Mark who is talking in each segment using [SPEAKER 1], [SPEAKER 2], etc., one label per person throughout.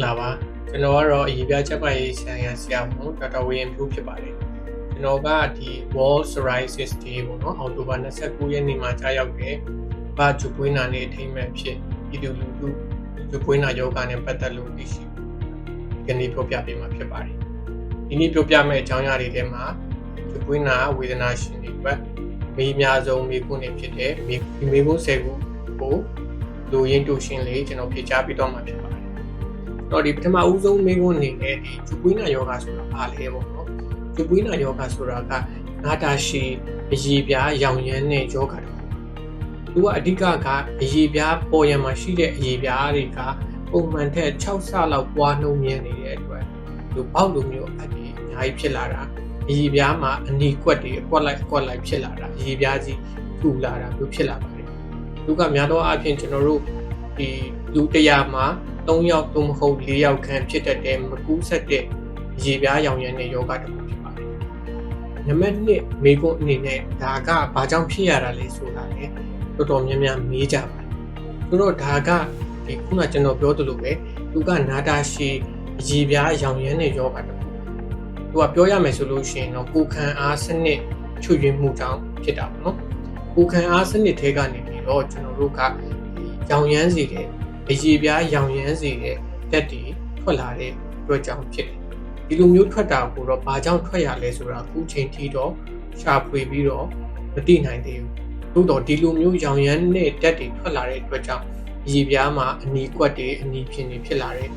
[SPEAKER 1] လာပါကျွန်တော်ကတော့အရေးပြချက်ပိုင်ရေးဆိုင်ရာဆရာဝန်ဒေါက်တာဝေယံဖြိုးဖြစ်ပါတယ်ကျွန်တော်ကဒီ World Psoriasis Day ပေါ့နော်အောက်တိုဘာ29ရက်နေ့မှာကြာရောက်တယ်ဘာဂျူပွေးနာနေ့အထိမ်းအမှတ်ဖြစ်ပြည်သူလူထုဂျူပွေးနာယောဂနဲ့ပတ်သက်လို့သိရှိဒီနေ့ပြောပြပေးမှာဖြစ်ပါတယ်ဒီနေ့ပြောပြမယ့်အကြောင်းအရာတွေထဲမှာဂျူပွေးနာဝေဒနာရှင်တွေအတွက်မိအများဆုံးမိခွန်းတွေဖြစ်တဲ့မိခွန်း10ခုကိုလူရင်းတူရှင်လေးကျွန်တော်ဖြေချပေးတော့မှာဖြစ်ပါတယ်တော့ဒီပထမဦးဆုံးမိခွန်းအနေနဲ့ဒီဂျူပွေးနာယောဂဆိုတာဘာလဲပေါ့နော်ဂျူပွေးနာယောဂဆိုတာကနာတာရှည်အရည်ပြားရောင်ရမ်းတဲ့ယောဂတစ်ခုသူကအဓိကကအရည်ပြားပေါ်ရံမှာရှိတဲ့အရည်ပြားတွေကပုံမှန်ထက်6ဆလောက်ပွားနှုံးမြင့်နေတဲ့အတွက်လူပေါက်လိုမျိုးအဒီအများကြီးဖြစ်လာတာအရည်ပြားမှာအနီကွက်တွေအကွက်လိုက်ဖြစ်လာတာအရည်ပြားကြီးထူလာတာမျိုးဖြစ်လာပါတယ်သူကများသောအားဖြင့်ကျွန်တော်တို့ဒီလူ100မှာ3ယောက်သို့မဟုတ်4ယောက်ခန့်ဖြစ်တတ်တဲ့မကူးဆက်တဲ့ရေပြားရောင်ရမ်းတဲ့ယောဂတစ်ခုဖြစ်ပါတယ်။နံပါတ်1မိကွန်းအနေနဲ့ဒါကဘာကြောင့်ဖြစ်ရတာလဲဆိုတာလေတော်တော်များများမေးကြပါတယ်။ဆိုတော့ဒါကဒီခုနကကျွန်တော်ပြောသလိုပဲသူကနာတာရှည်ရေပြားရောင်ရမ်းတဲ့ယောဂတစ်ခု။သူကပြောရမယ်ဆိုလို့ရှိရင်တော့ကိုယ်ခံအားစနစ်ချွတ်ယွင်းမှုကြောင့်ဖြစ်တာပေါ့နော်။ကိုယ်ခံအားစနစ်ထဲကနေပြီးတော့ကျွန်တော်တို့ကရောင်ရမ်းစေတဲ့အရည်ပြားရောင်ရမ်းစေတဲ့တက်တွေထွက်လာတဲ့အတွက်ကြောင့်ဖြစ်တယ်။ဒီလိုမျိုးထွက်တာကိုတော့ဘာကြောင့်ထွက်ရလဲဆိုတာအခုချိန်ထိတော့ရှာဖွေပြီးတော့မသိနိုင်သေးဘူး။သို့တော့ဒီလိုမျိုးရောင်ရမ်းတဲ့တက်တွေထွက်လာတဲ့အတွက်ကြောင့်အရည်ပြားမှာအနီကွက်တွေအနီဖြစ်နေဖြစ်လာတဲ့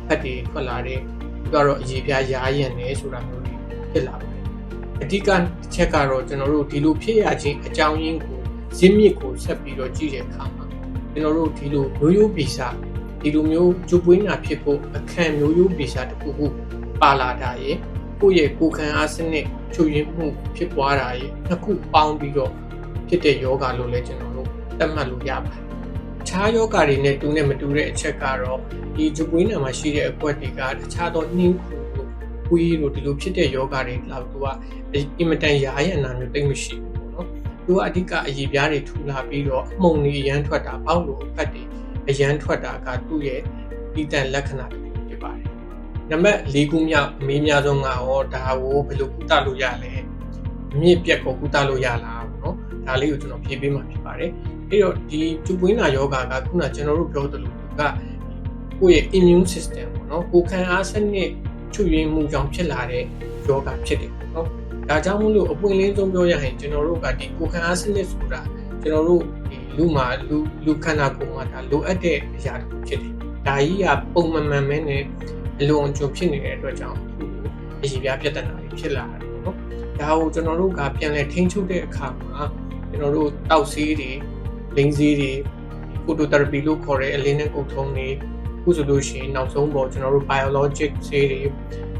[SPEAKER 1] ဖက်တွေထွက်လာတဲ့ဒီကတော့အရည်ပြားရာရံနေဆိုတာမျိုးတွေဖြစ်လာပါတယ်။အဓိကတစ်ချက်ကတော့ကျွန်တော်တို့ဒီလိုဖြစ်ရခြင်းအကြောင်းရင်းကိုဇင်းမြစ်ကိုဆက်ပြီးတော့ကြည့်တဲ့အခါမှာကျွန်တော်တို့ဒီလိုမျိုးဗီဇဒီလိုမျိုးဂျူပွေးနာဖြစ်ဖို့အခန့်မျိုးဗီဇတစ်ခုခုပါလာတာရဲ့ကိုယ့်ရဲ့ကိုယ်ခံအားစနစ်ချွတ်ယွင်းမှုဖြစ်ပွားတာရဲ့နှစ်ခုပေါင်းပြီးတော့ဖြစ်တဲ့ယောဂလို့လည်းကျွန်တော်တို့သတ်မှတ်လို့ရပါတယ်။တခြားယောဂတွေနဲ့တူနဲ့မတူတဲ့အချက်ကတော့ဒီဂျူပွေးနာမှာရှိတဲ့အကွက်တွေကတခြားသောနှင်းခုတို့ဝီးတို့ဒီလိုဖြစ်တဲ့ယောဂတွေလောက်သူကအင်မတန်ရာရံနာမျိုးတိတ်မရှိဘူးပေါ့နော်။သူကအဓိကအရည်ပြားတွေထူလာပြီးတော့အမှုန်တွေအရန်ထွက်တာပေါက်လို့အဖက်တွေအရန်ထွက်တာကသူ့ရဲ့ဒီတန်လက္ခဏာတစ်ခုဖြစ်ပါတယ်။နံပါတ်4ခုမြောက်အမေးများဆုံးကရောဒါကိုဘယ်လိုကုသလို့ရလဲ။အမြင့်ပြက်ကိုကုသလို့ရလားပေါ့နော်။ဒါလေးကိုကျွန်တော်ဖြေပေးမှာဖြစ်ပါတယ်။အဲ့တော့ဒီဂျူပွေးနာယောဂကခုနကျွန်တော်တို့ပြောသလိုကကိုယ့်ရဲ့ immune system ပေါ့နော်။ကိုယ်ခံအားစနစ်ချွတ်ယွင်းမှုကြောင့်ဖြစ်လာတဲ့ယောဂဖြစ်တယ်ပေါ့နော်။ဒါကြောင့်မို့လို့အပွင့်လင်းဆုံးပြောရရင်ကျွန်တော်တို့ကဒီကိုယ်ခံအားစနစ်ဆိုတာကျွန်တော်တို့ဒီလူခန္ဓာကိုယ်မှာဒါလိုအပ်တဲ့အရာတစ်ခုဖြစ်တယ်။ဒါကြီးကပုံမှန်မဲနဲ့အလွန်အကျွံဖြစ်နေတဲ့အတွက်ကြောင့်အရည်ပြားပြဿနာတွေဖြစ်လာတယ်ပေါ့နော်။ဒါကိုကျွန်တော်တို့ကပြန်လည်ထိန်းချုပ်တဲ့အခါမှာကျွန်တော်တို့တောက်ဆေးတွေလိန်ဆေးတွေဖိုတိုသီရပီလို့ခေါ်တဲ့အလင်းနဲ့ကုတ်ထုံးတွေခုဆိုလို့ရှိရင်နောက်ဆုံးပေါ်ကျွန်တော်တို့ biologic ဆေးတွေ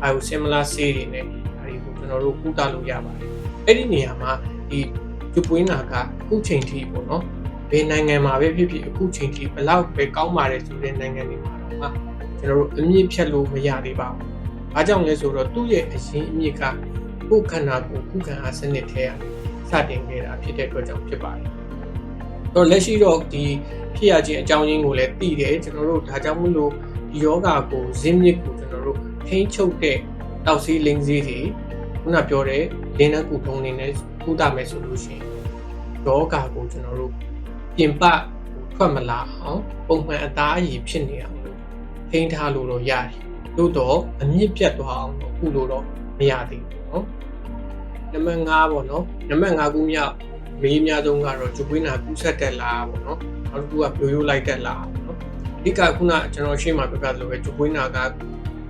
[SPEAKER 1] biosimilar ဆေးတွေနဲ့ကျွန်တော်တို့ကုသလို့ရပါတယ်။အဲ့ဒီနေရာမှာဒီဂျူပွေးနာကအခုချိန်ထိပေါ့နော်ဘယ်နိုင်ငံမှာပဲဖြစ်ဖြစ်အခုချိန်ထိဘလောက်ပဲကောင်းပါတယ်ဆိုတဲ့နိုင်ငံတွေမှာတော့ကျွန်တော်တို့အမြင့်ဖြတ်လို့မရသေးပါဘူး။ဘာကြောင့်လဲဆိုတော့သူ့ရဲ့အရင်အမြင့်ကကိုယ်ခန္ဓာကိုယ်ခုခံအားစနစ်ထဲကနေစတင်ခဲ့တာဖြစ်တဲ့အတွက်ကြောင့်ဖြစ်ပါတယ်။တော့လက်ရှိတော့ဒီဖြစ်ရခြင်းအကြောင်းရင်းကိုလည်းသိတယ်ကျွန်တော်တို့ဒါကြောင့်မို့လို့ဒီယောဂကိုဇင်းမြစ်ကိုကျွန်တော်တို့ထိန်းချုပ်တဲ့တောက်ဆေးလိန်ဆေးတွေခုနပြောတဲ့လင်းနှကူထုံးနေနဲ့ကုသမယ်ဆိုလို့ရှိရင်ယောဂကိုကျွန်တော်တို့ပြင်ပထွက်မလာအောင်ပုံမှန်အသားအရည်ဖြစ်နေအောင်လို့ထိန်းထားလို့တော့ရတယ်။သို့တော့အမြင့်ပြတ်သွားအောင်လို့ကုလို့တော့မရသေးဘူးเนาะ။နံပါတ်5ပေါ့နော်။နံပါတ်5ခုမြောက်မေးများဆုံးကတော့ဂျူပွေးနာကူးဆက်တက်လားပေါ့နော်။နောက်တစ်ခုကပြိုရိုးလိုက်တက်လားပေါ့နော်။အဓိကခုနကျွန်တော်ရှင်းမှာပြပြလို့ပဲဂျူပွေးနာက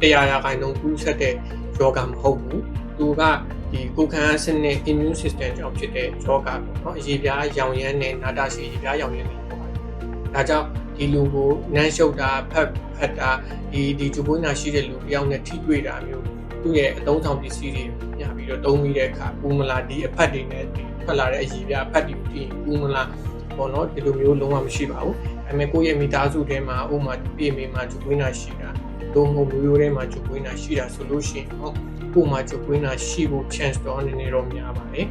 [SPEAKER 1] 100%ကူးဆက်တဲ့ယောဂမဟုတ်ဘူး။သူကဒီကိုယ်ခံအားစနစ် immune system ကြောင့်ဖြစ်တဲ့ယောဂပေါ့နော်အရည်ပြားရောင်ရမ်းနဲ့နာတာရှည်ရည်ပြားရောင်ရမ်းနေပေါ့။ဒါကြောင့်ဒီလူကိုနမ်းရှုပ်တာဖတ်တာဒီဂျူပွေးနာရှိတဲ့လူတယောက်နဲ့ထိတွေ့တာမျိုးသူ့ရဲ့အသုံးဆောင်ပစ္စည်းတွေညပြီးတော့တုံးပြီးတဲ့အခါပူမလာဒီအဖက်တွေနဲ့ထွက်လာတဲ့အရည်ပြားအဖက်တွေပြီးပူမလာပေါ့နော်ဒီလိုမျိုးလုံးဝမရှိပါဘူး။ဒါပေမဲ့ကိုယ့်ရဲ့မိသားစုထဲမှာဥမာပြေမေမှာဂျူပွေးနာရှိတာတော့မဟုတ်မျိုးထဲမှာဂျူပွေးနာရှိတာဆိုလို့ရှိရင်ဟောကိုမှဂျူပွေးနာရှိဖို့ chance တော့နည်းနည်းတော့များပါတယ်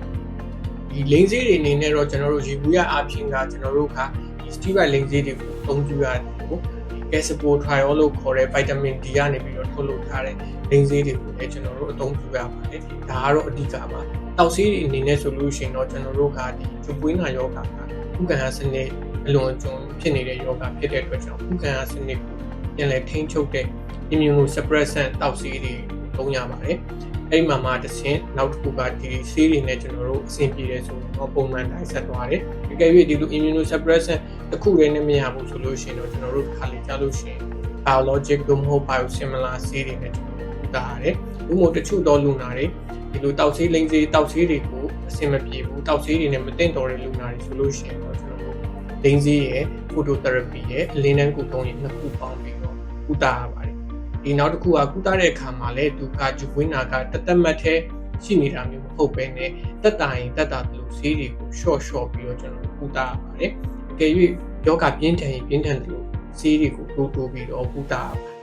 [SPEAKER 1] ဒီလိန်ဆေးတွေအနေနဲ့တော့ကျွန်တော်တို့ရေဘူးရအပြင်ကကျွန်တော်တို့ကဒီ steroid လိန်ဆေးတွေကိုအသုံးပြုရတယ်ပေါ့ဒီ Gaspo Triol လို့ခေါ်တဲ့ vitamin D ကနေပြီးတော့ထုတ်လုပ်ထားတဲ့လိန်ဆေးတွေကိုလည်းကျွန်တော်တို့အသုံးပြုရပါတယ်ဒါကတော့အဓိကပါတောက်ဆေးတွေအနေနဲ့ဆိုလို့ရှိရင်တော့ကျွန်တော်တို့ကဒီဂျူပွေးနာယောဂါကဥက္ကဋ္ဌစနစ်အလွန်အကျွံဖြစ်နေတဲ့ယောဂါဖြစ်တဲ့အတွက်ကြောင့်ဥက္ကဋ္ဌစနစ်ကိုပြန်လည်ထိန်းချုပ်တဲ့ immunosuppressant တောက်ဆေးတွေသုံးရပါတယ်အဲ့ဒီမှာတစ်ဆင့်နောက်တစ်ခုကဒီဆေးတွေနဲ့ကျွန်တော်တို့အဆင်ပြေတယ်ဆိုတော့ပုံမှန်တိုင်းဆက်သွားတယ်ဒီကဲ၍ဒီလို immunosuppressant တစ်ခုတည်းနဲ့မရဘူးဆိုလို့ရှိရင်တော့ကျွန်တော်တို့ခါလေးကြားလို့ရှိရင် biologic တို့မဟုတ် biosimilar ဆေးတွေနဲ့ကျွန်တော်တို့ကုသရတယ်ဥမို့တချို့သောလူနာတွေဒီလိုတောက်ဆေးလိန်ဆေးတောက်ဆေးတွေကိုအဆင်မပြေဘူးတောက်ဆေးတွေနဲ့မတင်တော်တဲ့လူနာတွေဆိုလို့ရှိရင်တော့ကျွန်တော်တို့လိန်ဆေးရဲ့ phototherapy ရဲ့အလင်းတန်းကုထုံးတွေနှစ်ခုပေါင်းပြီးတော့ကုသရပါတယ်ဒီနောက်တစ်ခုကကုသတဲ့အခါမှာလည်းသူကဂျူပွေးနာကတသက်မှတ်တဲ့ရှိနေတာမျိုးမဟုတ်ပဲနဲ့တက်တာရင်တက်တာလို့ဆေးတွေကို short ပြီးတော့ကျွန်တော်တို့ကုသရပါတယ်။ကြည့်၍ယောဂပြင်းထန်ရင်ပြင်းထန်တယ်လို့ဆေးတွေကိုတိုးပြီးတော့ကုသရပါတယ်